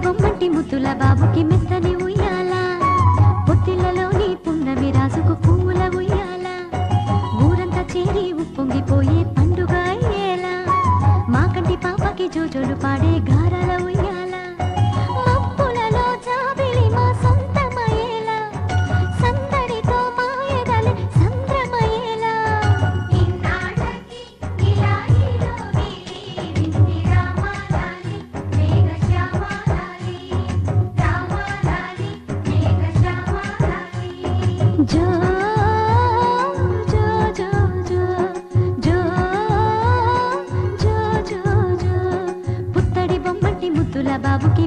బొమ్మంటి ముద్దుల బాబుకి మెత్తని ఉయ్యాల పొత్తిళ్లలోని పున్నమి రాసుకు పూల ఉయ్యాల ఊరంతా చేరి ఉప్పొంగిపోయే పండుగ అయ్యేలా మా కంటి పాపకి జోజోలు పాడే గారాల ఉయ్యాల మబ్బులలో జాబిలి మా సొంతమయ్యేలా సందడితో మాయదలే సంద్రమయ్యేలా ఇన్నాళ్ళకి ఇలా ఈలోగిలి వింది రామాలాలి మేఘశ్యామాలాలి రామాలాలి మేఘశ్యామాలాలి జో జో జో జో జో జో జో జో పుత్తడి బొమ్మటి ముద్దుల బాబుకి